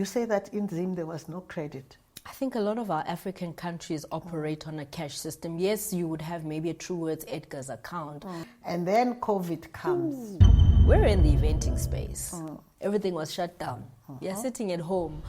You say that in Zim there was no credit. I think a lot of our African countries operate on a cash system. Yes, you would have maybe a Truworths Edgar's account. And then COVID comes. We're in the eventing space. Everything was shut down. You're sitting at home.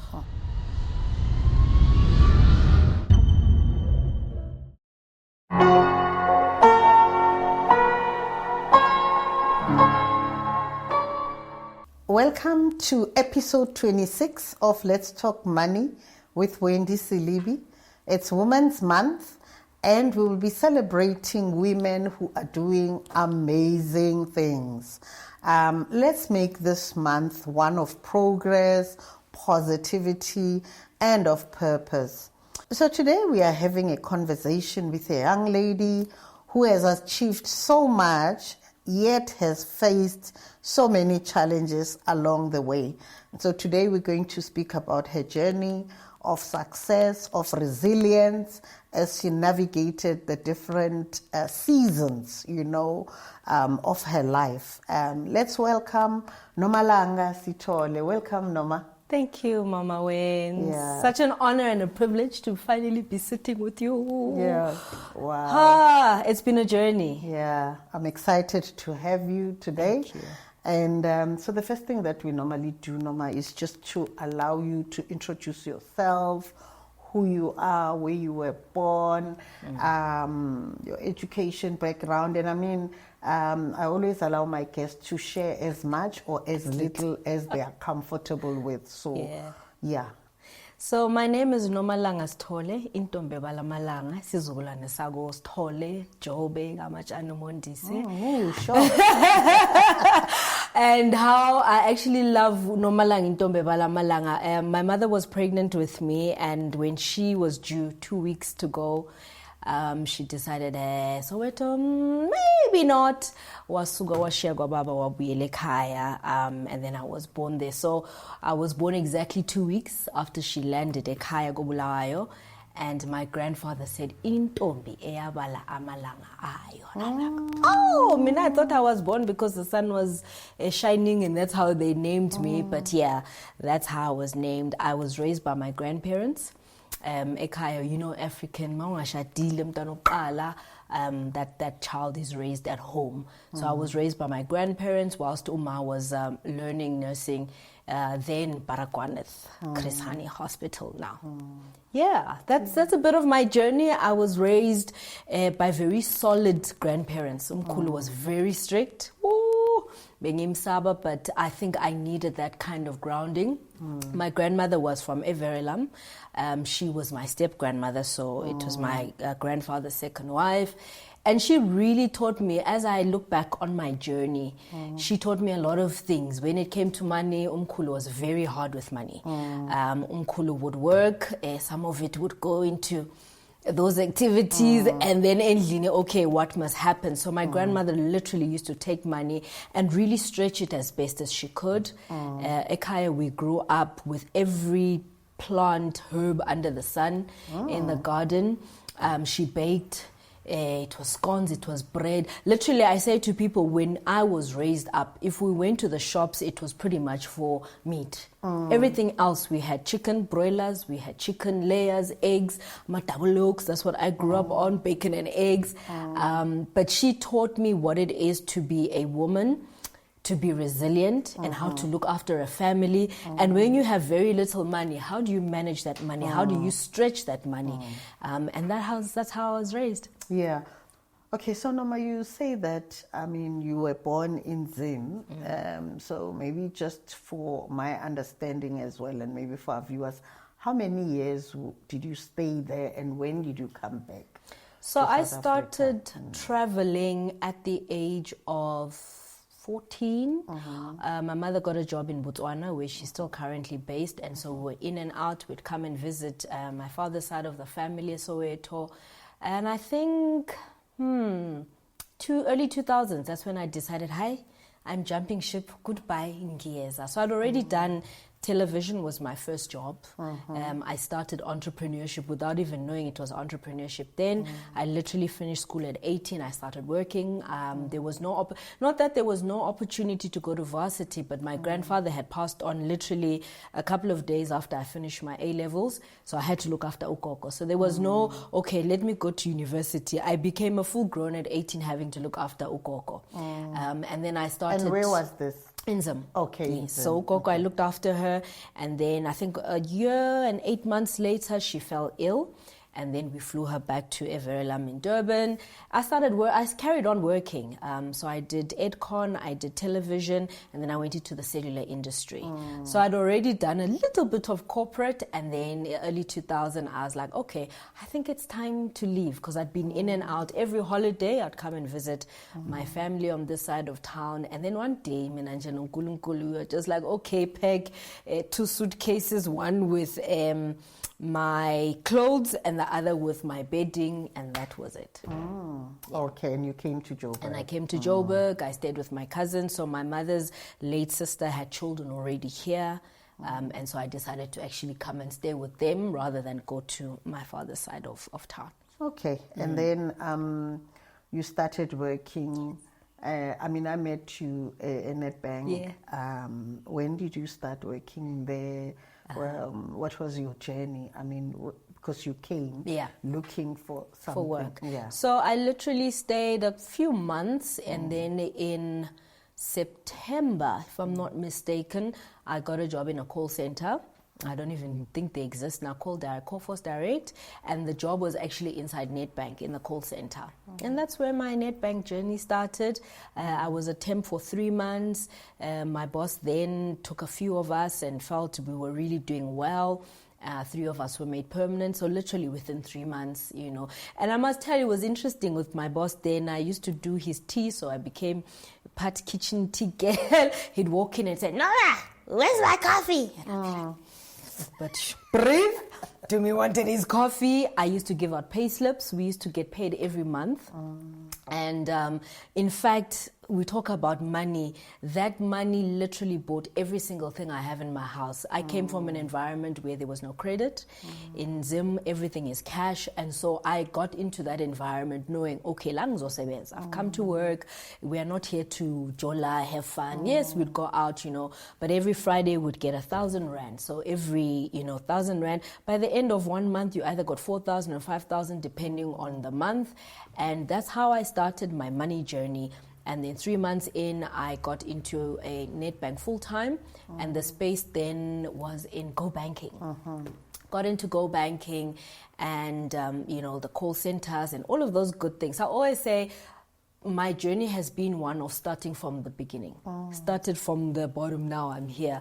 Welcome to episode 26 of Let's Talk Money with Wendy Silibi. It's Women's Month, and we will be celebrating women who are doing amazing things. Let's make this month one of progress, positivity, and of purpose. So today we are having a conversation with a young lady who has achieved so much, yet has faced so many challenges along the way. So today we're going to speak about her journey of success, of resilience, as she navigated the different seasons, of her life. Let's welcome Nomalanga Sithole. Welcome, Noma. Thank you, Mama Wen. Yeah. Such an honor and a privilege to finally be sitting with you. Yeah, wow. It's been a journey. Yeah, I'm excited to have you today. Thank you. And so the first thing that we normally do, Noma, is just to allow you to introduce yourself, who you are, where you were born, your education background. And I always allow my guests to share as much or as little as they are comfortable with. So, yeah. So my name is Nomalanga Sithole, Intombi Balamalanga, Sizulane Sago Sithole, Jobe, Gamachano Mondisi. Oh, sure. And how I actually love Nomalanga Intombi Balamalanga. My mother was pregnant with me, and when she was due 2 weeks to go, she decided, Soweto, maybe not. Wasuga washia kwa baba wabuyele khaya, and then I was born there. So I was born exactly 2 weeks after she landed ekhaya ko Bulawayo, and my grandfather said, Intombi eyabala amalanga ayo. I thought I was born because the sun was shining, and that's how they named me. But yeah, that's how I was named. I was raised by my grandparents. Ekhaya, African, that child is raised at home. So I was raised by my grandparents whilst Uma was learning nursing, then Baragwanath, Chris Hani Hospital now. Yeah, that's a bit of my journey. I was raised by very solid grandparents. Umkhulu was very strict. But I think I needed that kind of grounding. My grandmother was from Everelam. She was my step-grandmother, so it was my grandfather's second wife. And she really taught me, as I look back on my journey, she taught me a lot of things. When it came to money, Umkhulu was very hard with money. Umkhulu would work, some of it would go into those activities, and then ending, okay, what must happen? So my grandmother literally used to take money and really stretch it as best as she could. Ekhaya, we grew up with every plant, herb under the sun in the garden. She baked. It was scones, it was bread. Literally, I say to people, when I was raised up, if we went to the shops, it was pretty much for meat. Everything else, we had chicken broilers, we had chicken layers, eggs, matabulokes, that's what I grew up on, bacon and eggs. But she taught me what it is to be a woman, to be resilient, and how to look after a family. And when you have very little money, how do you manage that money? How do you stretch that money? And that's how I was raised. Yeah. Okay, so Noma, you say that, you were born in Zim. So maybe just for my understanding as well, and maybe for our viewers, how many years did you stay there, and when did you come back? So I started traveling at the age of 14. My mother got a job in Botswana, where she's still currently based, and so we were in and out. We'd come and visit my father's side of the family, Soweto. And I think early 2000s, that's when I decided, hi, I'm jumping ship, goodbye, Ngieza. So I'd already done television was my first job. I started entrepreneurship without even knowing it was entrepreneurship then. I literally finished school at 18. I started working. There was not that there was no opportunity to go to varsity, but my grandfather had passed on literally a couple of days after I finished my A-levels, so I had to look after Ukoko. So there was no, okay, let me go to university. I became a full grown at 18 having to look after Ukoko. And then I started... And where was this? In Zim. Okay. Yes. So Ukoko, I looked after her, and then I think a year and 8 months later, she fell ill. And then we flew her back to Everlam in Durban. I carried on working. So I did EdCon, I did television, and then I went into the cellular industry. So I'd already done a little bit of corporate, and then early 2000, I was like, okay, I think it's time to leave, because I'd been in and out. Every holiday, I'd come and visit my family on this side of town. And then one day, we were just like, okay, Peg, 2 suitcases, one with... my clothes and the other with my bedding, and that was it. Okay, and you came to Joburg. And I came to Joburg. I stayed with my cousin. So my mother's late sister had children already here. And so I decided to actually come and stay with them rather than go to my father's side of town. Okay, and then you started working. I met you in Nedbank. Yeah. When did you start working there? What was your journey? I mean, because you came looking for something. For work. Yeah. So I literally stayed a few months, and then in September, if I'm not mistaken, I got a job in a call center. I don't even think they exist now, called Callforce Direct, and the job was actually inside Nedbank in the call center. And that's where my Nedbank journey started. I was a temp for 3 months. My boss then took a few of us and felt we were really doing well. 3 of us were made permanent, so literally within 3 months, And I must tell you, it was interesting with my boss then. I used to do his tea, so I became part kitchen tea girl. He'd walk in and say, "Nora, where's my coffee?" And I'd be like, but breathe. Do me one today's coffee. I used to give out pay slips. We used to get paid every month. And in fact, we talk about money. That money literally bought every single thing I have in my house. I came from an environment where there was no credit. In Zim, everything is cash. And so I got into that environment knowing, okay, I've come to work. We are not here to jola, have fun. Yes, we'd go out, but every Friday we'd get 1,000 rand. So every, 1,000 rand. By the end of 1 month, you either got 4,000 or 5,000, depending on the month. And that's how I started my money journey. And then 3 months in, I got into a Nedbank full-time, and the space then was in Go Banking. Got into Go Banking and, the call centers and all of those good things. I always say my journey has been one of starting from the beginning. Started from the bottom, now I'm here.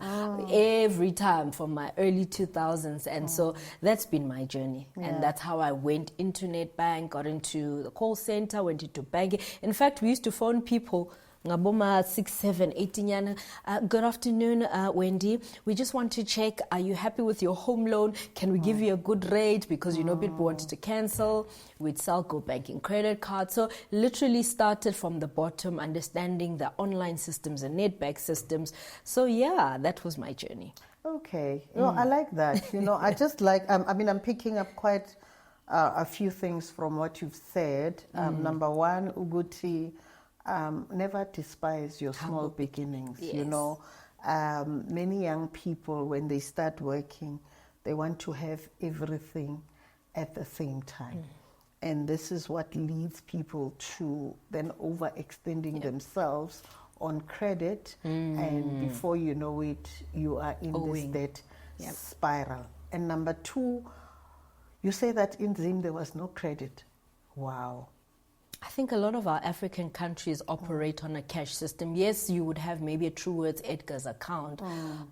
Every time from my early 2000s. And so that's been my journey. Yeah. And that's how I went into Nedbank, got into the call center, went into banking. In fact, we used to phone people Ngaboma 6, 7, 18 yana. Good afternoon, Wendy. We just want to check, are you happy with your home loan? Can we give you a good rate? Because people wanted to cancel. We'd sell Go Banking credit cards. So literally started from the bottom, understanding the online systems and Nedbank systems. So yeah, that was my journey. Okay. I like that. I just like, I'm picking up quite a few things from what you've said. Number one, Uguti, never despise your small beginnings. Yes. Many young people, when they start working, they want to have everything at the same time. And this is what leads people to then overextending themselves on credit, and before you know it, you are in this debt spiral. And number two, you say that in Zim there was no credit. Wow. I think a lot of our African countries operate on a cash system. Yes, you would have maybe a Truworths Edgar's account,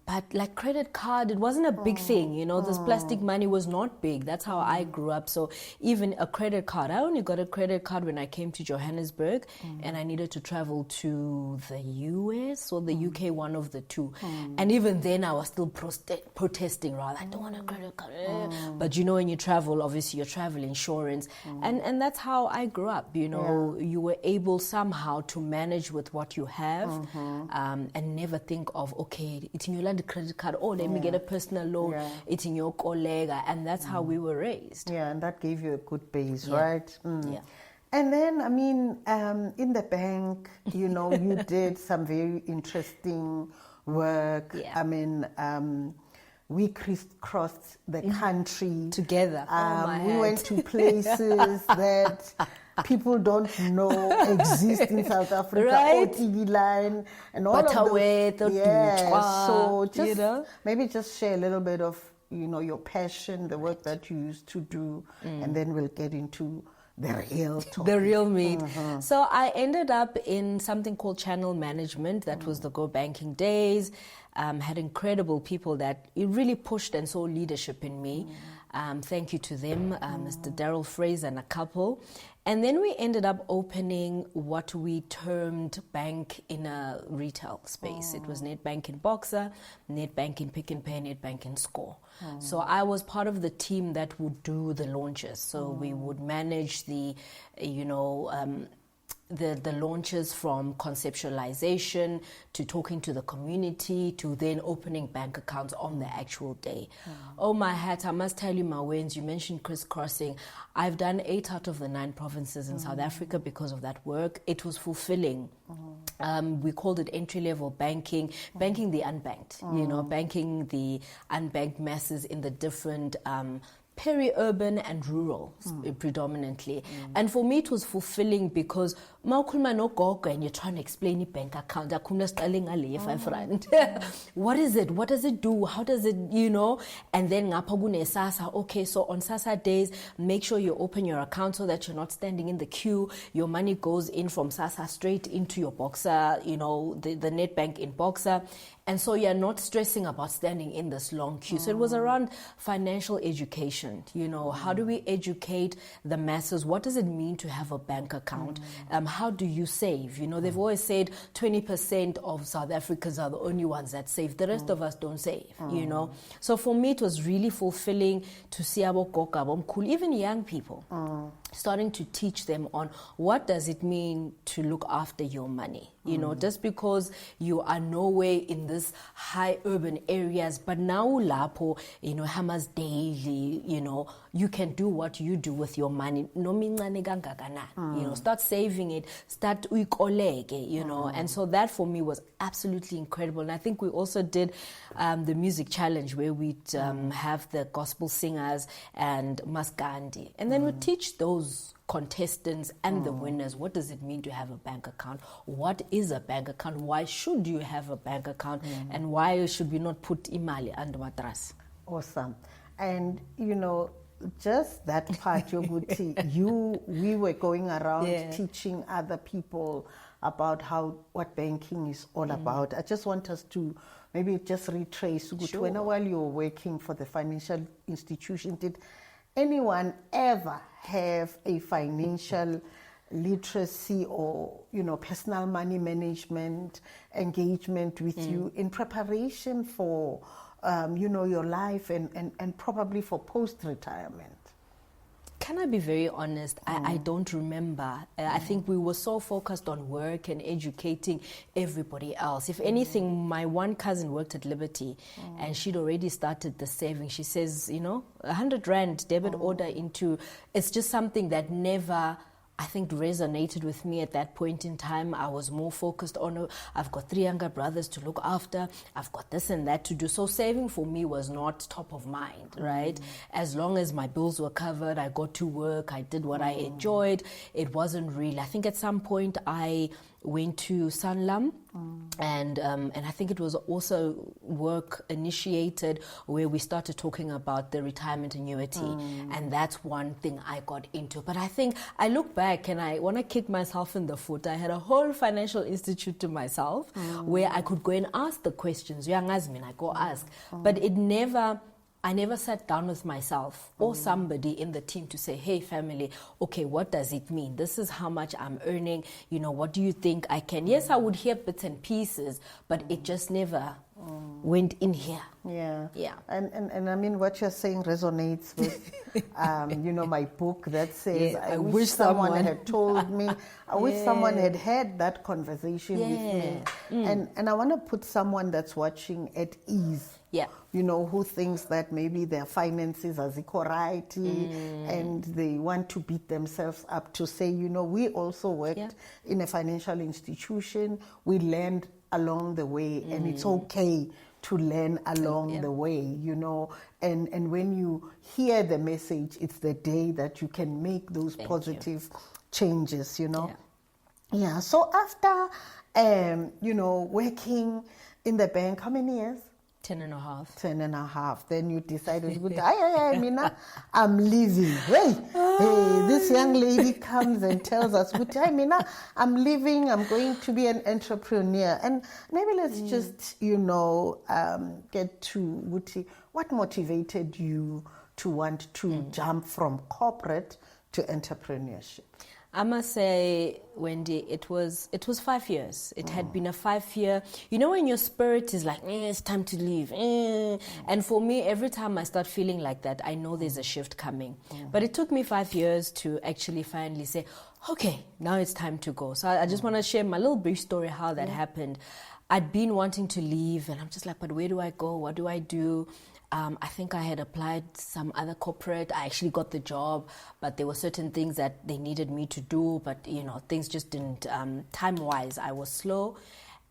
but like credit card, it wasn't a big thing. This plastic money was not big. That's how I grew up. So even a credit card, I only got a credit card when I came to Johannesburg and I needed to travel to the US or the UK, one of the two. And even then I was still protesting rather. I don't want a credit card. But when you travel, obviously you travel insurance. And that's how I grew up, know, you were able somehow to manage with what you have, and never think of, okay, it's in your land credit card, oh, let me get a personal loan, it's in your colleague, and that's how we were raised. Yeah, and that gave you a good base, Yeah. right? Yeah. And then, I mean, in the bank, you know, you did some very interesting work. Yeah. I mean, we crisscrossed the country Together. We went to places that people don't know exist in South Africa. Right. OTV line and all of Butterworth, those. Dutwa, So just you know? maybe just share a little bit of, you know, your passion, the work that you used to do, and then we'll get into the real talk. The real meat. So I ended up in something called channel management. That was the Go Banking days. Had incredible people that it really pushed and saw leadership in me. Thank you to them, Mr. Daryl Fraser and a couple. And then we ended up opening what we termed bank in a retail space. It was Nedbank in Boxer, Nedbank in Pick n Pay, Nedbank in Score. So I was part of the team that would do the launches. So we would manage the, you know, the launches from conceptualization to talking to the community to then opening bank accounts on the actual day. Oh my hat, I must tell you my wins. You mentioned crisscrossing. I've done 8 out of the 9 provinces in South Africa because of that work. It was fulfilling. We called it entry-level banking, banking the unbanked, you know, banking the unbanked masses in the different peri-urban and rural predominantly. And for me it was fulfilling because mawukhuluma nogogo and you're trying to explain a bank account, what is it, what does it do, how does it, you know, and then ngapha kune SASSA. Okay, so on SASSA days make sure you open your account so that you're not standing in the queue. Your money goes in from SASSA straight into your Boxer, you know, the Nedbank in Boxer. And so you're not stressing about standing in this long queue. So it was around financial education. You know, how do we educate the masses? What does it mean to have a bank account? How do you save? You know, they've always said 20% of South Africans are the only ones that save. The rest of us don't save, you know. So for me, it was really fulfilling to see even young people, starting to teach them on what does it mean to look after your money. You know, just because you are nowhere in this high urban areas, but now lapo, you know, Hamas daily, you know, you can do what you do with your money. No mincane kangakana. You know, start saving it, start uyikoleke, you know. And so that for me was absolutely incredible. And I think we also did the music challenge where we'd have the gospel singers and Maskandi. And then we'd teach those contestants and the winners, what does it mean to have a bank account? What is a bank account? Why should you have a bank account? And why should we not put imali under matras? Awesome. And, you know, just that part, Yoguti, we were going around teaching other people about what banking is all about. I just want us to maybe just retrace. Sure. While you were working for the financial institution, did anyone ever have a financial literacy or, you know, personal money management engagement with you in preparation for, you know, your life and probably for post-retirement? Can I be very honest? I don't remember. I think we were so focused on work and educating everybody else. If anything, my one cousin worked at Liberty and she'd already started the saving. She says, you know, 100 Rand debit order into, it's just something that never, I think, resonated with me at that point in time. I was more focused on, I've got 3 younger brothers to look after, I've got this and that to do. So saving for me was not top of mind, right? As long as my bills were covered, I got to work, I did what I enjoyed. It wasn't real. I think at some point I went to Sanlam, and I think it was also work initiated where we started talking about the retirement annuity, and that's one thing I got into. But I think I look back and I want to kick myself in the foot. I had a whole financial institute to myself where I could go and ask the questions. I go ask, but I never sat down with myself or somebody in the team to say, hey, family, okay, what does it mean? This is how much I'm earning. You know, what do you think I can? Yes, I would hear bits and pieces, but it just never went in here. Yeah. Yeah. And I mean, what you're saying resonates with, my book that says, Yeah, I wish someone had told me, I wish someone had had that conversation with me. And I want to put someone that's watching at ease. Yeah. Who thinks that maybe their finances are zikorighty and they want to beat themselves up to say, we also worked in a financial institution. We learned along the way, and it's okay to learn along the way, and when you hear the message, it's the day that you can make those positive changes, Yeah. So after, working in the bank, how many years? 10 and a half. 10 and a half. Then you decided, Mina, I'm leaving. Hey, this young lady comes and tells us, Mina, I'm leaving. I'm going to be an entrepreneur. And maybe let's just, get to Wuti. What motivated you to want to jump from corporate to entrepreneurship? I must say, Wendy, it was 5 years. It had been a 5-year. When your spirit is like, it's time to leave. And for me, every time I start feeling like that, I know there's a shift coming. But it took me 5 years to actually finally say, okay, now it's time to go. So I just want to share my little brief story how that happened. I'd been wanting to leave, and I'm just like, but where do I go? What do I do? I think I had applied some other corporate. I actually got the job, but there were certain things that they needed me to do, but things just didn't, time-wise, I was slow.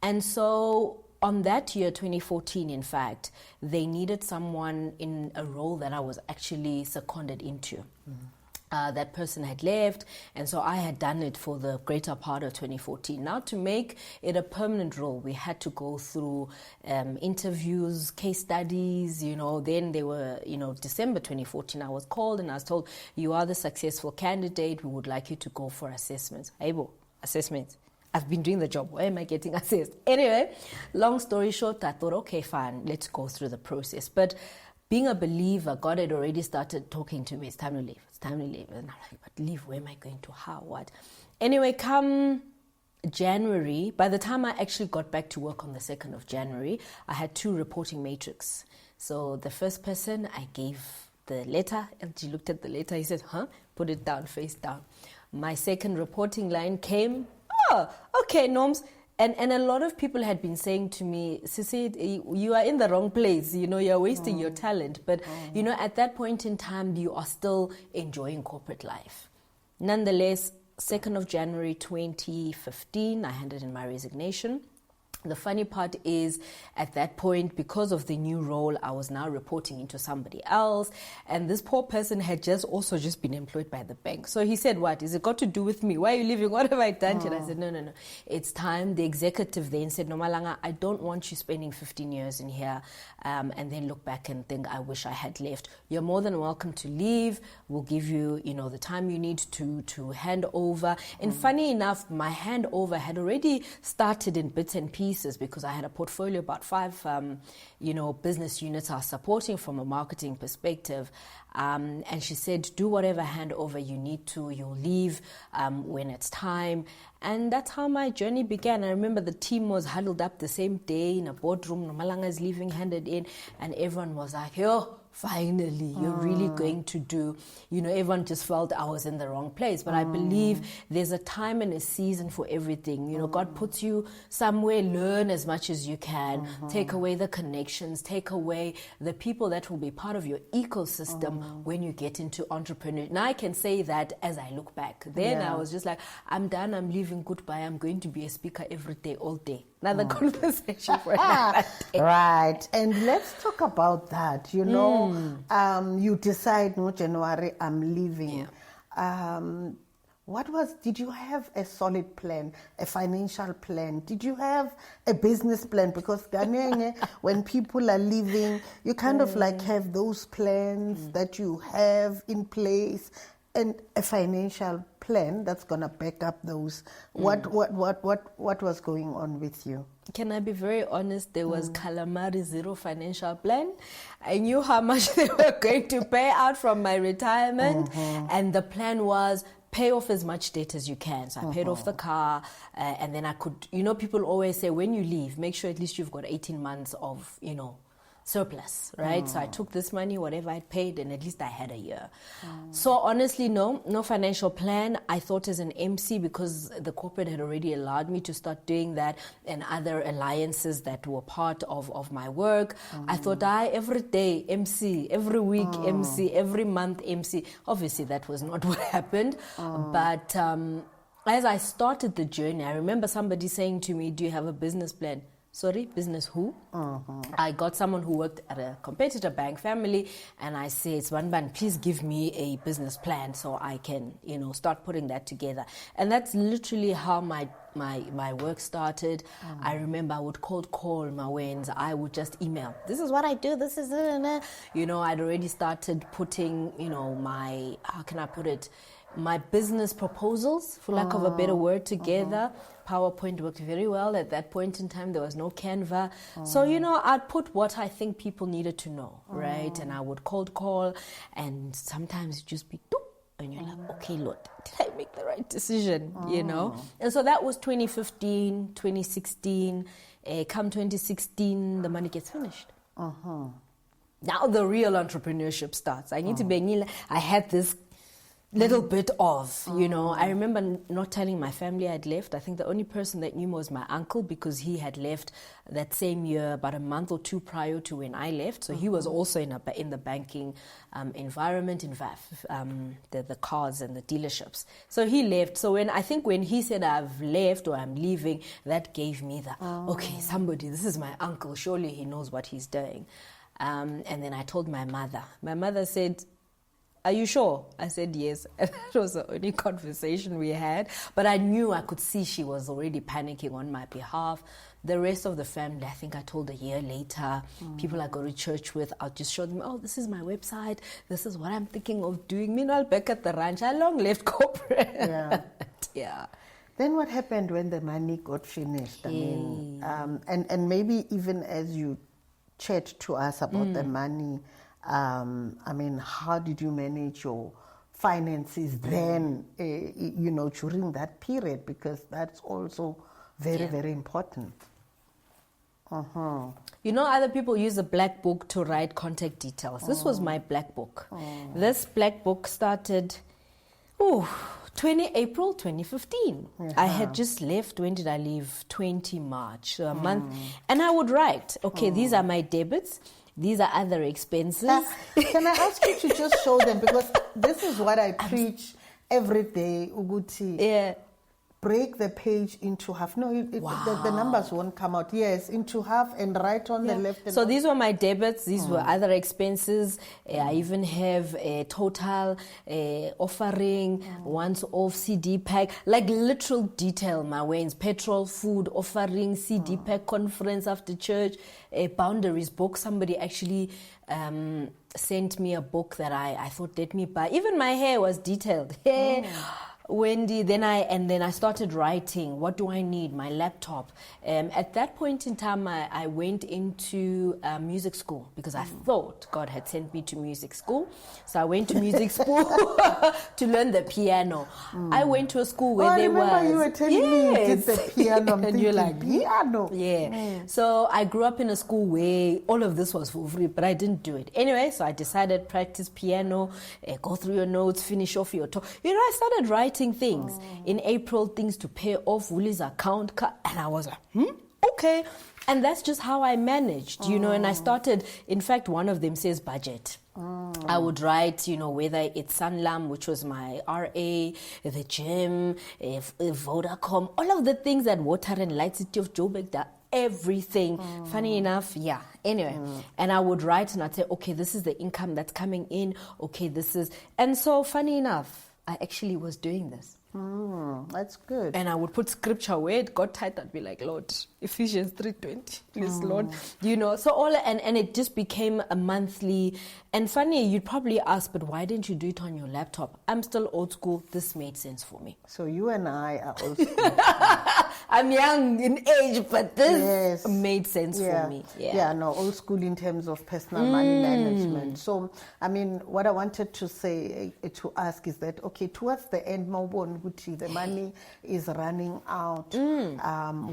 And so on that year, 2014, in fact, they needed someone in a role that I was actually seconded into. That person had left, and so I had done it for the greater part of 2014. Now, to make it a permanent role, we had to go through interviews, case studies, then they were, December 2014, I was called and I was told, you are the successful candidate, we would like you to go for assessments. Aibo, assessments. I've been doing the job. Why am I getting assessed? Anyway, long story short, I thought, okay, fine, let's go through the process. But being a believer, God had already started talking to me. It's time to leave. It's time to leave. And I'm like, but leave? Where am I going to? How? What? Anyway, come January, by the time I actually got back to work on the 2nd of January, I had 2 reporting matrix. So the first person, I gave the letter. LG looked at the letter. He said, put it down, face down. My second reporting line came. Oh, okay, Norms. And a lot of people had been saying to me, Sisi, you are in the wrong place. You're wasting your talent. But, at that point in time, you are still enjoying corporate life. Nonetheless, 2nd of January 2015, I handed in my resignation. The funny part is, at that point, because of the new role, I was now reporting into somebody else. And this poor person had just been employed by the bank. So he said, what? Is it got to do with me? Why are you leaving? What have I done? And I said, no. It's time. The executive then said, Nomalanga, I don't want you spending 15 years in here and then look back and think, I wish I had left. You're more than welcome to leave. We'll give you, the time you need to hand over. And funny enough, my handover had already started in bits and pieces, because I had a portfolio, about 5, business units I was supporting from a marketing perspective. And she said, do whatever handover you need to. You'll leave when it's time. And that's how my journey began. I remember the team was huddled up the same day in a boardroom. Nomalanga is leaving, handed in. And everyone was like, yo, finally, you're really going to do, everyone just felt I was in the wrong place. But I believe there's a time and a season for everything. God puts you somewhere, learn as much as you can, take away the connections, take away the people that will be part of your ecosystem when you get into entrepreneurship. Now I can say that as I look back. Then I was just like, I'm done, I'm leaving, goodbye, I'm going to be a speaker every day, all day. Another conversation for another day. Right. And let's talk about that. You decide, no, January, I'm leaving. Yeah. Did you have a solid plan, a financial plan? Did you have a business plan? Because when people are leaving, you kind of like have those plans that you have in place, and a financial plan that's gonna back up those. What was going on with you? Can I be very honest? There was calamari zero financial plan. I knew how much they were going to pay out from my retirement, and the plan was pay off as much debt as you can. So I paid off the car, and then I could, people always say, when you leave, make sure at least you've got 18 months of, surplus, right? So I took this money, whatever I paid, and at least I had a year. So honestly, no financial plan. I thought as an MC, because the corporate had already allowed me to start doing that, and other alliances that were part of my work. I thought every day MC, every week MC, every month MC. Obviously, that was not what happened. But as I started the journey, I remember somebody saying to me, "Do you have a business plan?" Sorry, business who? I got someone who worked at a competitor bank family, and I said, "Swanban, please give me a business plan so I can, start putting that together." And that's literally how my work started. I remember I would cold call my wins. I would just email, "This is what I do. This is it." I'd already started putting, how can I put it? My business proposals, for lack of a better word, together. PowerPoint worked very well at that point in time. There was no Canva. So, I'd put what I think people needed to know, right? And I would cold call, and sometimes it'd just be, doop, and you're like, okay, Lord, did I make the right decision, And so that was 2015, 2016. Come 2016, the money gets finished. Now the real entrepreneurship starts. I need to be, I had this little bit of, I remember not telling my family I'd left. I think the only person that knew was my uncle, because he had left that same year, about a month or two prior to when I left. So he was also in the banking environment, in VAF, the cars and the dealerships. So he left. So when he said I've left or I'm leaving, that gave me okay, this is my uncle. Surely he knows what he's doing. And then I told my mother. My mother said, "Are you sure?" I said yes. And that was the only conversation we had. But I knew, I could see she was already panicking on my behalf. The rest of the family, I think I told a year later. People I go to church with, I'll just show them, "Oh, this is my website. This is what I'm thinking of doing." Meanwhile, back at the ranch, I long left corporate. Yeah. Yeah. Then what happened when the money got finished? I mean, and maybe even as you chat to us about the money, how did you manage your finances then, during that period? Because that's also very, very important. Other people use a black book to write contact details. This was my black book. This black book started, April 2015. I had just left. When did I leave? 20 March, so a month. And I would write, okay, these are my debits. These are other expenses. Can I ask you to just show them? Because this is what I preach every day, Uguti. Yeah. Break the page into half. No, the numbers won't come out. Yes, into half and right on the left. So these were my debits. These were other expenses. I even have a total offering, once off CD pack, like literal detail. My wins, petrol, food, offering, CD pack, conference after church, boundaries book. Somebody actually sent me a book that I thought, let me buy. Even my hair was detailed. Wendy, then I started writing. What do I need? My laptop. At that point in time, I went into music school because I thought God had sent me to music school. So I went to music school to learn the piano. I went to a school where there was... I remember you were telling me you did the piano. And you're like, piano. Yeah. So I grew up in a school where all of this was for free, but I didn't do it. Anyway, so I decided practice piano, go through your notes, finish off your talk. I started writing things. In April, things to pay off Woolies account, and I was like, okay. And that's just how I managed, and I started, in fact, one of them says budget. I would write, whether it's Sanlam, which was my RA, the gym, Vodacom, all of the things that Water and Light City of Joburg, that everything. Funny enough, yeah. Anyway, and I would write and I'd say, okay, this is the income that's coming in. Okay, this is, and so funny enough, I actually was doing this. That's good. And I would put scripture where it got tight. I'd be like, Lord, Ephesians 3:20, please, Lord. So all, and it just became a monthly. And funny, you'd probably ask, but why didn't you do it on your laptop? I'm still old school. This made sense for me. So you and I are old school. I'm young in age, but this made sense for me. Yeah, no, old school in terms of personal money management. So, I mean, what I wanted to say, to ask is that, okay, towards the end, Maubon Gucci, the money is running out.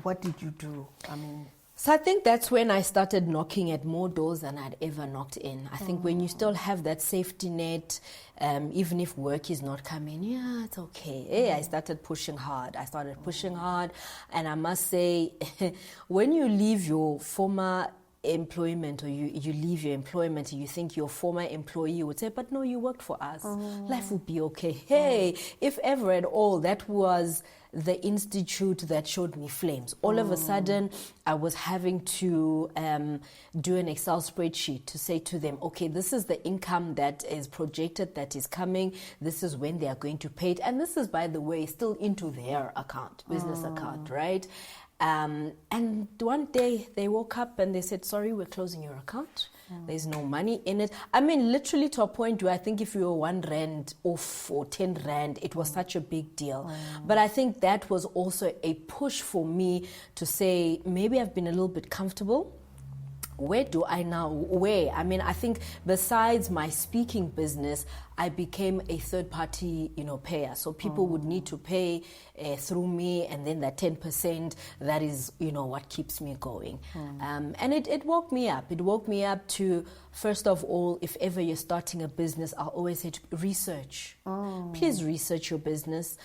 What did you do? I mean... So I think that's when I started knocking at more doors than I'd ever knocked in. I think when you still have that safety net, even if work is not coming, yeah, it's okay. I started pushing hard. And I must say, when you leave your former employment, or you leave your employment, you think your former employee would say, but no, you worked for us. Life would be okay. Hey, if ever at all, that was the institute that showed me flames. All of a sudden, I was having to do an Excel spreadsheet to say to them, okay, this is the income that is projected, that is coming. This is when they are going to pay it. And this is, by the way, still into their account, business account, right? And one day they woke up and they said, sorry, we're closing your account. There's no money in it. I mean, literally to a point where I think if you were 1 rand off or 10 rand, it was such a big deal. But I think that was also a push for me to say, maybe I've been a little bit comfortable. Where do I now, I mean, I think besides my speaking business, I became a third party, payer. So people would need to pay through me, and then that 10%, that is, what keeps me going. And it woke me up. It woke me up to, first of all, if ever you're starting a business, I'll always say research. Please research your business.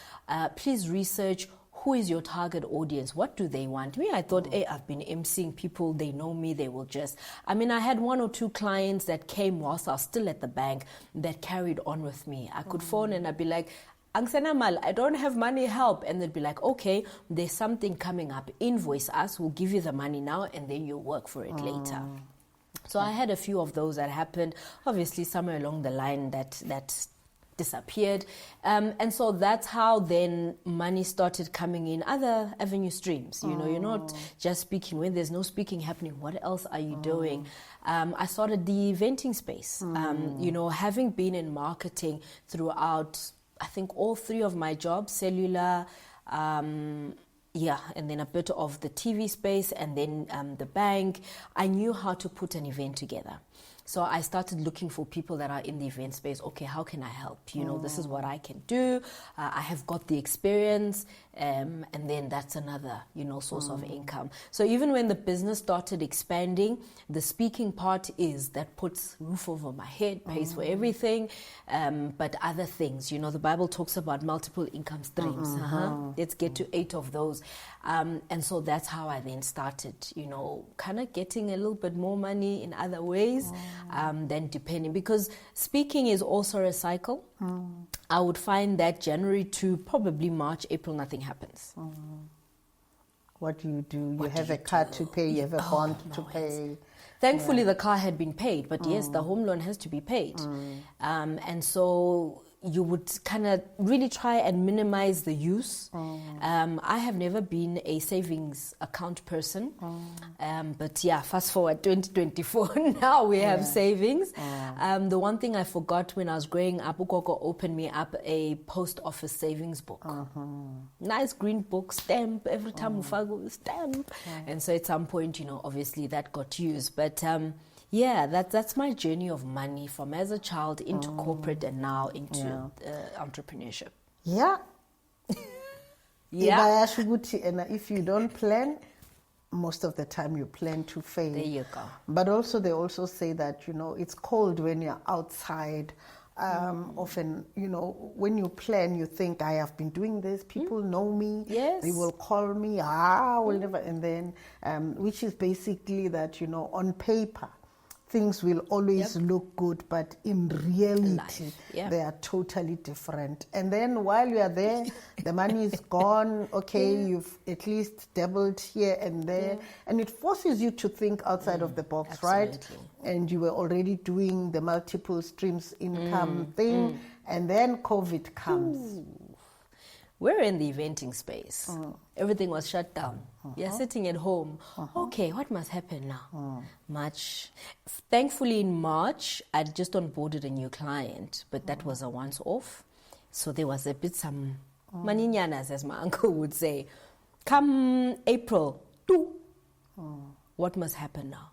Please research who is your target audience? What do they want? Me, I thought, hey, I've been emceeing people, they know me, they will just... I mean, I had 1 or 2 clients that came whilst I was still at the bank that carried on with me. I could phone and I'd be like, Angsana Mal, I don't have money, help. And they'd be like, okay, there's something coming up. Invoice us, we'll give you the money now, and then you'll work for it later. So I had a few of those that happened. Obviously, somewhere along the line that disappeared. And so that's how then money started coming in, other avenue streams. You're not just speaking. When there's no speaking happening, what else are you doing? I started the eventing space. Having been in marketing throughout, I think, all 3 of my jobs, cellular, and then a bit of the TV space, and then the bank, I knew how to put an event together. So I started looking for people that are in the event space. Okay, how can I help? This is what I can do. I have got the experience, and then that's another, source of income. So even when the business started expanding, the speaking part is that puts roof over my head, pays for everything, but other things, the Bible talks about multiple income streams. Let's get to 8 of those. And so that's how I then started, kind of getting a little bit more money in other ways. Then depending, because speaking is also a cycle. I would find that January to probably March, April, nothing happens. What do you do? You have a car to pay, you have a bond to pay. Thankfully, the car had been paid, but yes, the home loan has to be paid. And so you would kind of really try and minimize the use. I have never been a savings account person, but fast forward 2024, now we have savings. The one thing I forgot when I was growing up, Ukoko opened me up a post office savings book. Nice green book, stamp, every time Ufago stamp. And so at some point, obviously that got used. But that's my journey of money, from as a child into corporate and now into entrepreneurship. And if you don't plan, most of the time you plan to fail. There you go. But also they also say that, it's cold when you're outside. Often, when you plan, you think, I have been doing this, people know me, they will call me, will never, and then, which is basically that, on paper, things will always look good, but in reality, they are totally different. And then while you are there, the money is gone. Okay, you've at least dabbled here and there. And it forces you to think outside of the box, right? And you were already doing the multiple streams income thing. And then COVID comes. We're in the eventing space. Everything was shut down. You're sitting at home. Okay, what must happen now? March. Thankfully, in March, I'd just onboarded a new client, but that was a once-off. So there was a bit some maninyanas, as my uncle would say. Come April, what must happen now?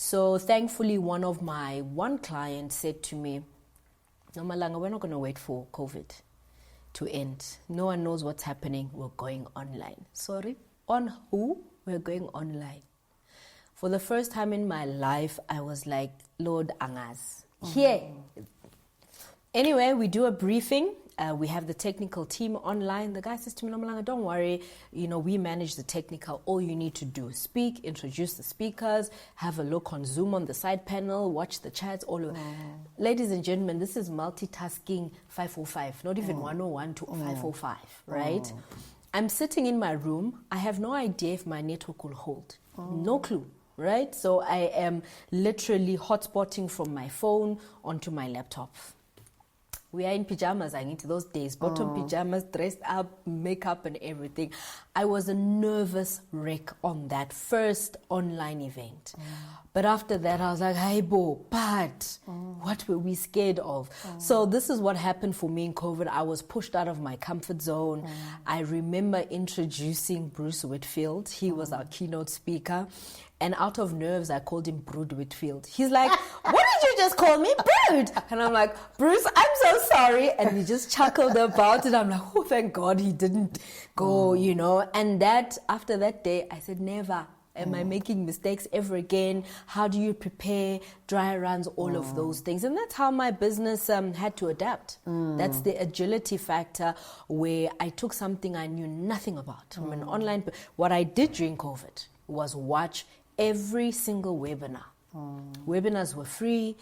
So thankfully, one client said to me, "No, Malanga, we're not going to wait for COVID to end. No one knows what's happening. We're going online." Sorry, on who? We're going online. For the first time in my life, I was like, Lord Angas. Here. Anyway, we do a briefing. We have the technical team online. The guy says to me, "No, Malanga, don't worry. We manage the technical. All you need to do is speak, introduce the speakers, have a look on Zoom on the side panel, watch the chats, all of Ladies and gentlemen, this is multitasking 505, not even 101 to 505, right? I'm sitting in my room. I have no idea if my network will hold. No clue. Right? So I am literally hotspotting from my phone onto my laptop. We are in pajamas, I need those days. Bottom pajamas, dressed up, makeup and everything. I was a nervous wreck on that first online event. But after that, I was like, hey, bo, but what were we scared of? So this is what happened for me in COVID. I was pushed out of my comfort zone. I remember introducing Bruce Whitfield. He was our keynote speaker. And out of nerves, I called him Brood Whitfield. He's like, "What did you just call me? Brood?" And I'm like, "Bruce, I'm so sorry." And we just chuckled about it. I'm like, oh, thank God he didn't go, And after that day, I said, never am I making mistakes ever again. How do you prepare dry runs, all of those things? And that's how my business had to adapt. That's the agility factor, where I took something I knew nothing about from an online. What I did during COVID was watch every single webinar. Webinars were free.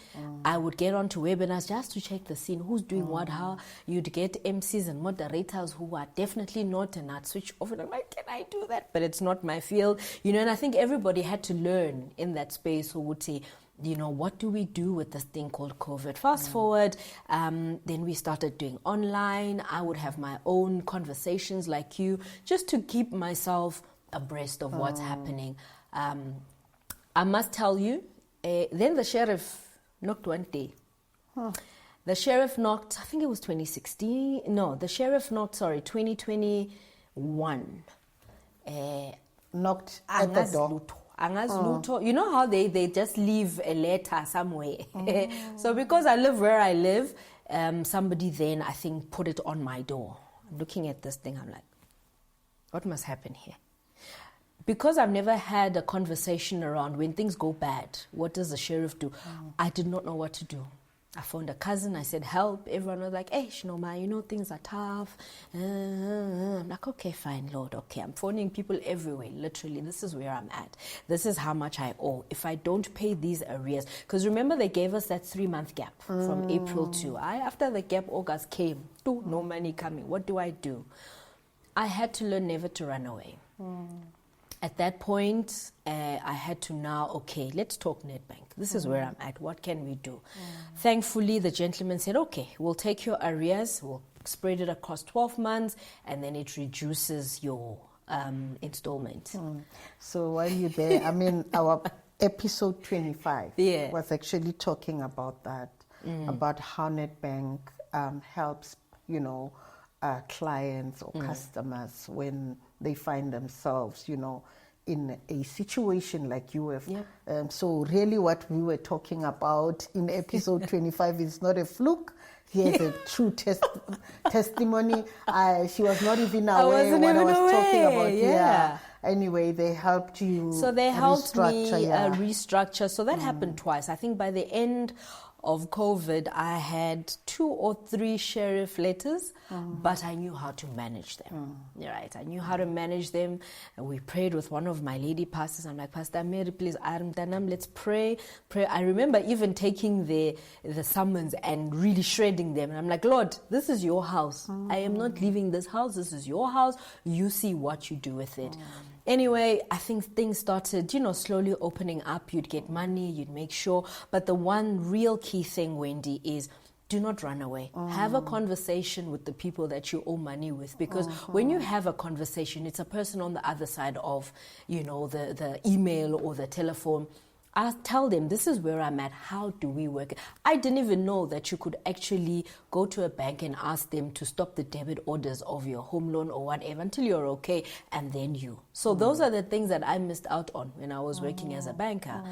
I would get onto webinars just to check the scene, who's doing what, how. You'd get MCs and moderators who are definitely not, and I'd switch off and I'm like, can I do that? But it's not my field. And I think everybody had to learn in that space who would say, what do we do with this thing called COVID? Fast forward, then we started doing online. I would have my own conversations like you, just to keep myself abreast of what's happening. I must tell you, then the sheriff knocked one day. The sheriff knocked, I think it was 2016. No, the sheriff knocked, 2021. Knocked at the door. Angas Luto. You know how they just leave a letter somewhere. So because I live where I live, somebody then, I think, put it on my door. Looking at this thing, I'm like, what must happen here? Because I've never had a conversation around when things go bad, what does the sheriff do? I did not know what to do. I phoned a cousin. I said, help. Everyone was like, hey, Shinoma, things are tough. I'm like, okay, fine, Lord. Okay, I'm phoning people everywhere. Literally, this is where I'm at. This is how much I owe. If I don't pay these arrears, because remember they gave us that 3-month gap from April to after the gap, August came. No money coming. What do? I had to learn never to run away. At that point, I had to let's talk Nedbank. This is where I'm at. What can we do? Thankfully, the gentleman said, okay, we'll take your arrears, we'll spread it across 12 months, and then it reduces your installment. So while you're there, our episode 25 was actually talking about that, about how Nedbank helps, clients or customers when they find themselves, in a situation like you have. So really what we were talking about in episode 25 is not a fluke. Here's a true testimony. She was not even aware what I was talking about. Anyway, they helped you. So they helped me restructure. So that happened twice. I think by the end of COVID, I had 2 or 3 sheriff letters, but I knew how to manage them. Right, I knew how to manage them. And we prayed with one of my lady pastors. I'm like, Pastor Mary, please, let's pray. I remember even taking the summons and really shredding them. And I'm like, Lord, this is your house. I am not leaving this house. This is your house. You see what you do with it. Anyway, I think things started, slowly opening up. You'd get money, you'd make sure. But the one real key thing, Wendy, is do not run away. Have a conversation with the people that you owe money with. Because when you have a conversation, it's a person on the other side of, the email or the telephone. I tell them, this is where I'm at. How do we work? I didn't even know that you could actually go to a bank and ask them to stop the debit orders of your home loan or whatever until you're okay, and then you. So those are the things that I missed out on when I was working as a banker.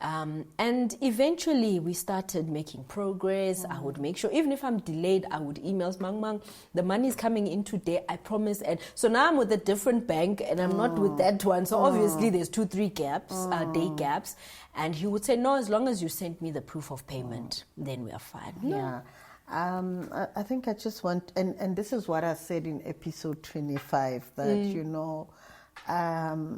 And eventually we started making progress. I would make sure, even if I'm delayed, I would email Mang, the money is coming in today, I promise. And so now I'm with a different bank and I'm not with that one. So obviously there's 2-3 gaps, day gaps. And he would say, no, as long as you send me the proof of payment, then we are fine. Yeah. I think I just want, and this is what I said in episode 25, that, you know,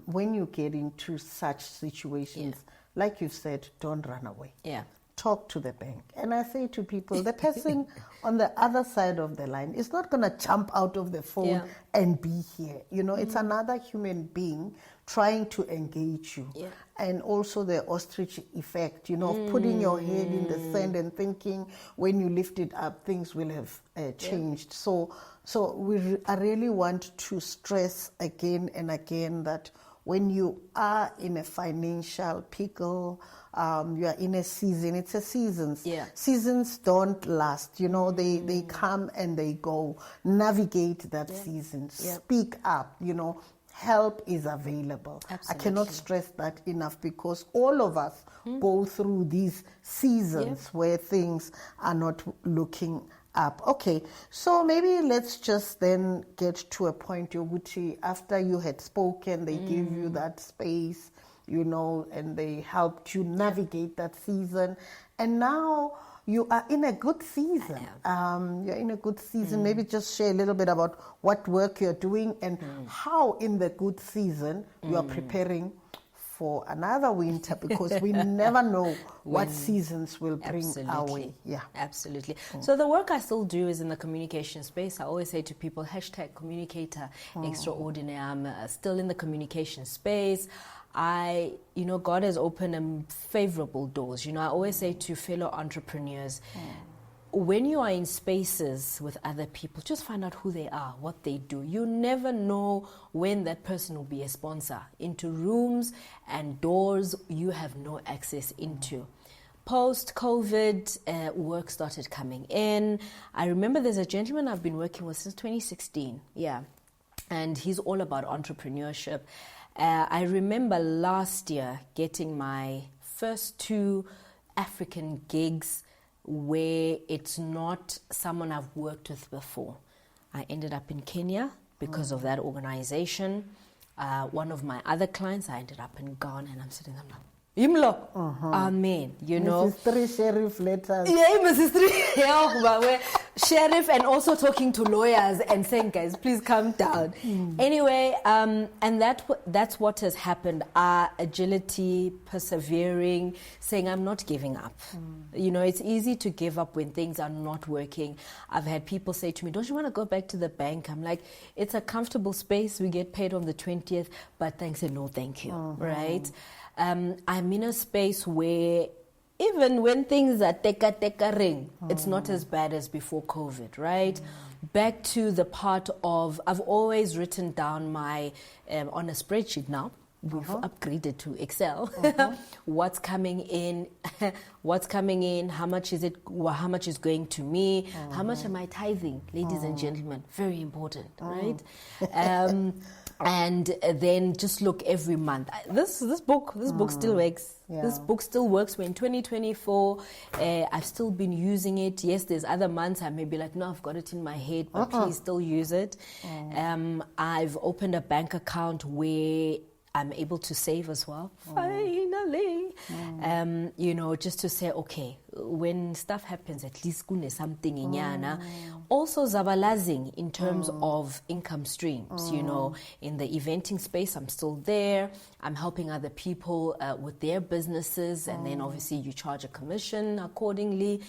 when you get into such situations, like you said, don't run away. Yeah. Talk to the bank. And I say to people, the person on the other side of the line is not going to jump out of the phone and be here. You know, it's another human being trying to engage you. Yeah. And also the ostrich effect, you know, of putting your head in the sand and thinking when you lift it up, things will have changed. So I really want to stress again and again that when you are in a financial pickle, you are in a season, it's a seasons. Yeah. Seasons don't last, you know, they come and they go. Navigate that season. Speak up, you know. Help is available. Absolutely. I cannot stress that enough, because all of us go through these seasons where things are not looking up. Okay, so maybe let's just then get to a point, Yoguti, after you had spoken, they gave you that space, you know, and they helped you navigate that season. And now you are in a good season. You're in a good season. Maybe just share a little bit about what work you're doing and how in the good season you are preparing for another winter, because we never know what seasons will bring our way. Yeah, absolutely. So the work I still do is in the communication space. I always say to people, #communicator extraordinary. I'm still in the communication space. You know, God has opened favorable doors. You know, I always say to fellow entrepreneurs, when you are in spaces with other people, just find out who they are, what they do. You never know when that person will be a sponsor into rooms and doors you have no access into. Post-COVID, work started coming in. I remember there's a gentleman I've been working with since 2016. Yeah. And he's all about entrepreneurship. I remember last year getting my first 2 African gigs where it's not someone I've worked with before. I ended up in Kenya because of that organization. One of my other clients, I ended up in Ghana, and I'm sitting there, I'm like, Imlo, amen, you know. Mrs. 3 sheriff letters. Yeah, Mrs. 3, yeah, sheriff, and also talking to lawyers and saying, guys, please come down. Anyway, and that's what has happened. Agility, persevering, saying, I'm not giving up. You know, it's easy to give up when things are not working. I've had people say to me, don't you want to go back to the bank? I'm like, it's a comfortable space. We get paid on the 20th, but thanks and no thank you, right? I'm in a space where even when things are teka-ring, it's not as bad as before COVID, right? Back to the part of, I've always written down my, on a spreadsheet now, we've upgraded to Excel, what's coming in, how much is it, how much is going to me, how much am I tithing, ladies and gentlemen, very important, right? And then just look every month. This book still works. Yeah. This book still works. We're in 2024. I've still been using it. Yes, there's other months I may be like, no, I've got it in my head, but please still use it. I've opened a bank account where I'm able to save as well. Finally. You know, just to say, okay, when stuff happens, at least kune something inyana. Also zabalazing in terms of income streams, you know, in the eventing space, I'm still there. I'm helping other people with their businesses, and then obviously you charge a commission accordingly.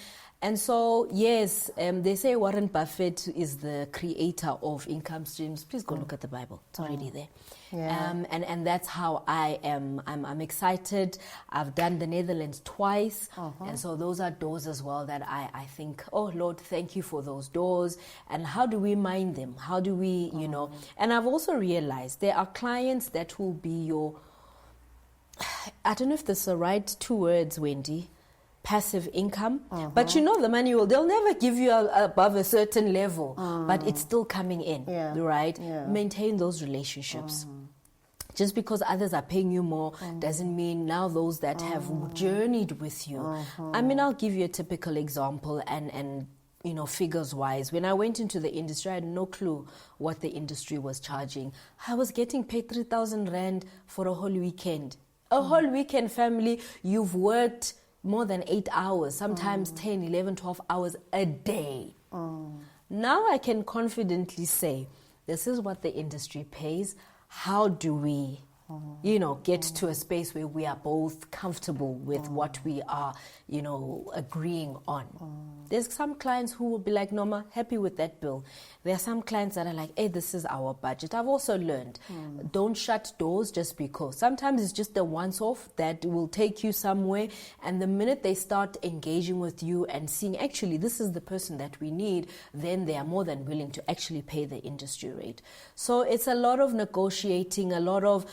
And so, yes, they say Warren Buffett is the creator of income streams. Please go look at the Bible. It's already there. Yeah. And that's how I am. I'm excited. I've done the Netherlands twice. And so those are doors as well that I think, oh, Lord, thank you for those doors. And how do we mind them? How do we, you know? And I've also realized there are clients that will be your I don't know if that's the right 2 words, Wendy. Passive income. But you know the money they'll never give you above a certain level, but it's still coming in, right? Yeah. Maintain those relationships. Just because others are paying you more doesn't mean now those that have journeyed with you. I mean, I'll give you a typical example and you know, figures wise. When I went into the industry, I had no clue what the industry was charging. I was getting paid 3,000 Rand for a whole weekend. A whole weekend, family, you've worked more than 8 hours, sometimes 10, 11, 12 hours a day. Now I can confidently say, this is what the industry pays. How do we, you know, get to a space where we are both comfortable with what we are, you know, agreeing on? There's some clients who will be like, Norma, happy with that bill. There are some clients that are like, hey, this is our budget. I've also learned, don't shut doors just because. Sometimes it's just a once-off that will take you somewhere. And the minute they start engaging with you and seeing, actually, this is the person that we need, then they are more than willing to actually pay the industry rate. So it's a lot of negotiating, a lot of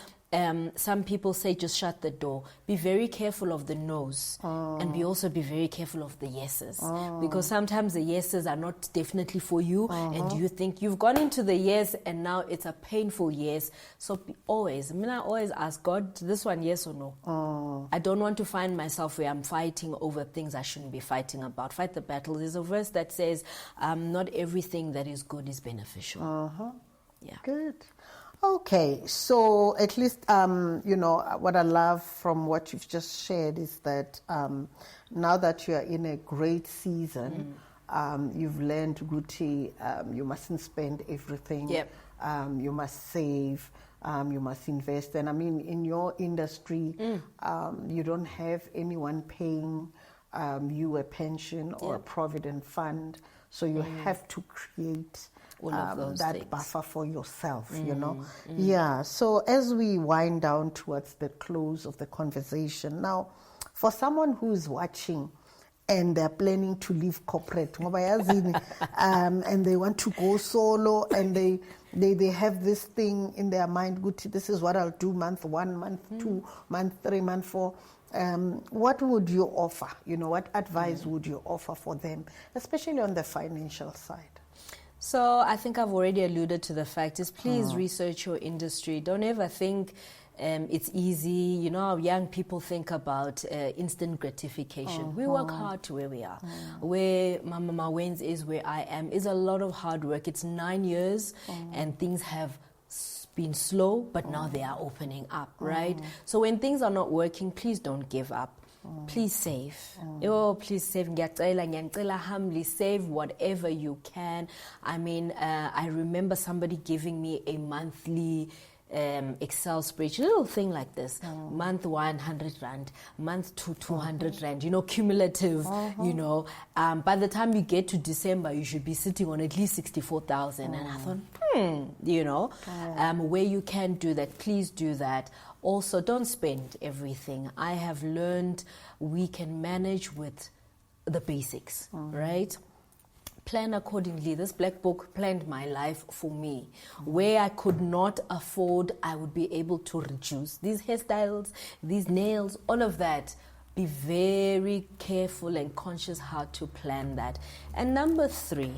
some people say just shut the door. Be very careful of the no's and also be very careful of the yeses, because sometimes the yeses are not definitely for you, and you think you've gone into the yes and now it's a painful yes. So I always ask God, this one yes or no. I don't want to find myself where I'm fighting over things I shouldn't be fighting about. Fight the battle. There's a verse that says not everything that is good is beneficial. Yeah. Good. Okay, so at least, you know, what I love from what you've just shared is that now that you are in a great season, you've learned, Guti, you mustn't spend everything. Yep. You must save, you must invest. And I mean, in your industry, you don't have anyone paying you a pension or a provident fund, so you have to create all of those that things. buffer for yourself, you know. Yeah, so as we wind down towards the close of the conversation, now, for someone who's watching and they're planning to leave corporate, and they want to go solo, and they have this thing in their mind, this is what I'll do month 1, month 2, month 3, month 4. What would you offer? You know, what advice would you offer for them, especially on the financial side? So I think I've already alluded to the fact is please research your industry. Don't ever think it's easy. You know how young people think about instant gratification. We work hard to where we are. Where Mama Mawens is, where I am, is a lot of hard work. It's 9 years and things have been slow, but now they are opening up, right? So when things are not working, please don't give up. Please save. Please save. Humbly save whatever you can. I mean, I remember somebody giving me a monthly Excel spreadsheet, little thing like this. Month 1, 100 Rand. Month 2, 200 Rand. You know, cumulative, you know. By the time you get to December, you should be sitting on at least 64,000. And I thought, you know, where you can do that, please do that. Also, don't spend everything. I have learned we can manage with the basics, right? Plan accordingly. This black book planned my life for me. Where I could not afford, I would be able to reduce. These hairstyles, these nails, all of that. Be very careful and conscious how to plan that. And number 3,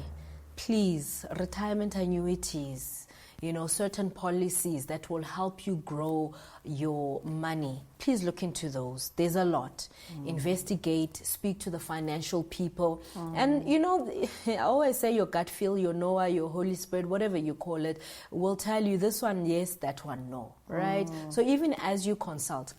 please, retirement annuities. You know, certain policies that will help you grow your money. Please look into those. There's a lot. Investigate, speak to the financial people. And, you know, I always say your gut feel, your Noah, your Holy Spirit, whatever you call it, will tell you this one yes, that one no, right? So even as you consult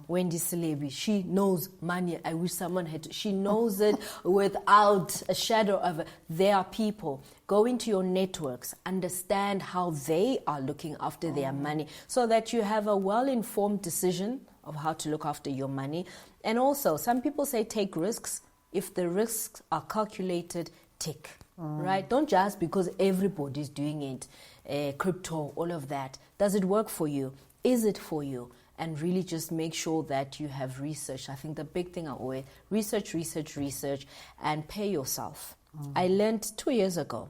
Wendy Selebi. She knows money. I wish someone had. She knows it without a shadow of it. There are people. Go into your networks. Understand how they are looking after their money so that you have a well-informed decision of how to look after your money. And also, some people say take risks. If the risks are calculated, take. Right? Don't just because everybody's doing it. Crypto, all of that. Does it work for you? Is it for you? And really just make sure that you have research. I think the big thing I always, research, and pay yourself. I learned 2 years ago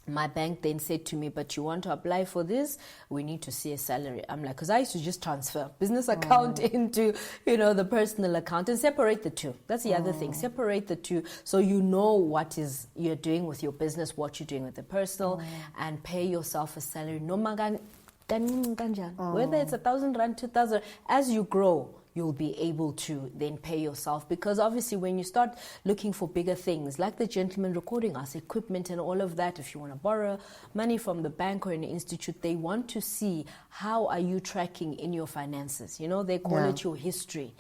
my bank then said to me, but you want to apply for this, we need to see a salary. I'm like, because I used to just transfer business account into, the personal account and separate the two. That's the other thing. Separate the two so you know what is you're doing with your business, what you're doing with the personal, and pay yourself a salary. No magan, whether it's 1,000 rand, 2,000, as you grow, you'll be able to then pay yourself, because obviously when you start looking for bigger things like the gentleman recording us, equipment and all of that, if you want to borrow money from the bank or an institute, they want to see how are you tracking in your finances. They call it your history.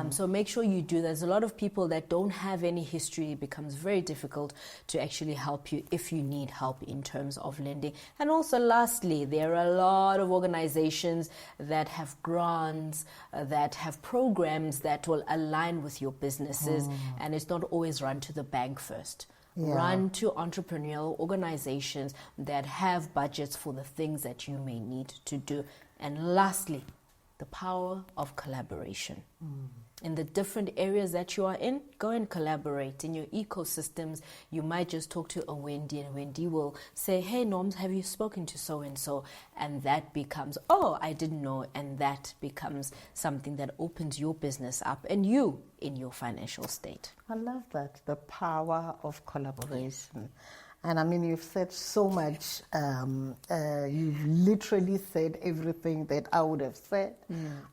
So make sure you do. There's a lot of people that don't have any history. It becomes very difficult to actually help you if you need help in terms of lending. And also lastly, there are a lot of organizations that have grants, that have programs that will align with your businesses, and it's not always run to the bank first. Run to entrepreneurial organizations that have budgets for the things that you may need to do. And lastly, the power of collaboration. In the different areas that you are in, go and collaborate. In your ecosystems, you might just talk to a Wendy, and Wendy will say, hey, Norms, have you spoken to so-and-so? And that becomes, oh, I didn't know. And that becomes something that opens your business up and you in your financial state. I love that, the power of collaboration. And I mean, you've said so much. You've literally said everything that I would have said.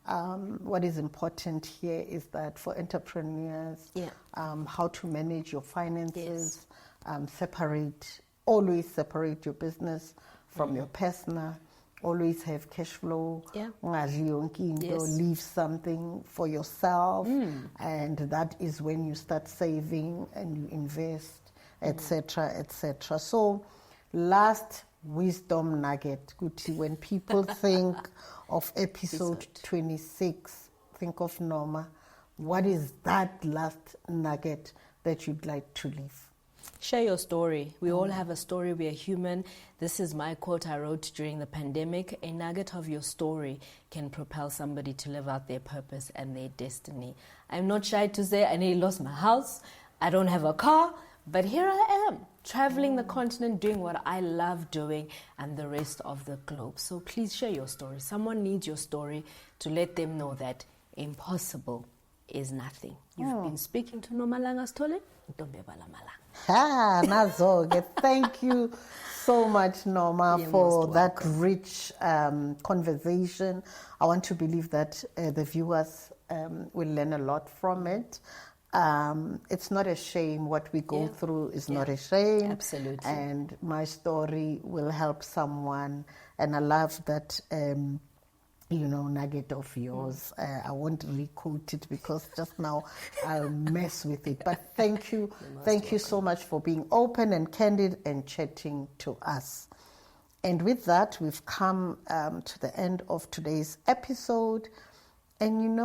What is important here is that for entrepreneurs, how to manage your finances, always separate your business from your personal. Always have cash flow. Leave something for yourself. And that is when you start saving and you invest, etc., etc. So, last wisdom nugget, Guti, when people think of episode 26, think of Norma, what is that last nugget that you'd like to leave? Share your story. We all have a story. We are human. This is my quote I wrote during the pandemic. A nugget of your story can propel somebody to live out their purpose and their destiny. I'm not shy to say I nearly lost my house. I don't have a car. But here I am, traveling the continent, doing what I love doing, and the rest of the globe. So please share your story. Someone needs your story to let them know that impossible is nothing. You've been speaking to Nomalanga Stole. Thank you so much, Norma, for that rich conversation. I want to believe that the viewers will learn a lot from it. It's not a shame. What we go through is not a shame. Absolutely. And my story will help someone. And I love that, nugget of yours. I won't re-quote it because just now I'll mess with it. But thank you. Thank you so much for being open and candid and chatting to us. And with that, we've come to the end of today's episode. And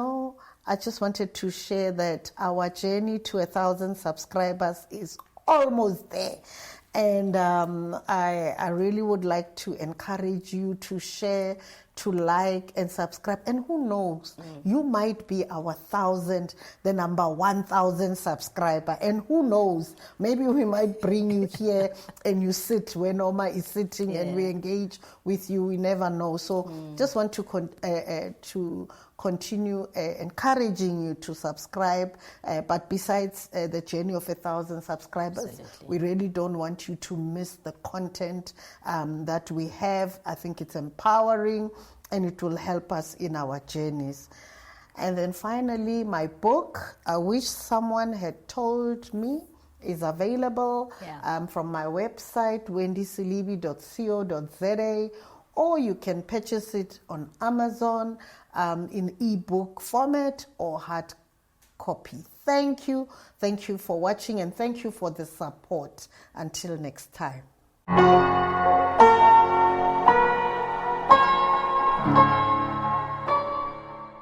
I just wanted to share that our journey to 1,000 subscribers is almost there. And I really would like to encourage you to share, to like and subscribe. And who knows, you might be our 1,000, the number 1,000 subscriber. And who knows, maybe we might bring you here and you sit where Norma is sitting and we engage with you. We never know. So just want to continue encouraging you to subscribe. But besides the journey of 1,000 subscribers, we really don't want you to miss the content that we have. I think it's empowering and it will help us in our journeys. And then finally, my book, I Wish Someone Had Told Me, is available from my website, wendysilibi.co.za, or you can purchase it on Amazon in ebook format or hard copy. Thank you. Thank you for watching and thank you for the support. Until next time.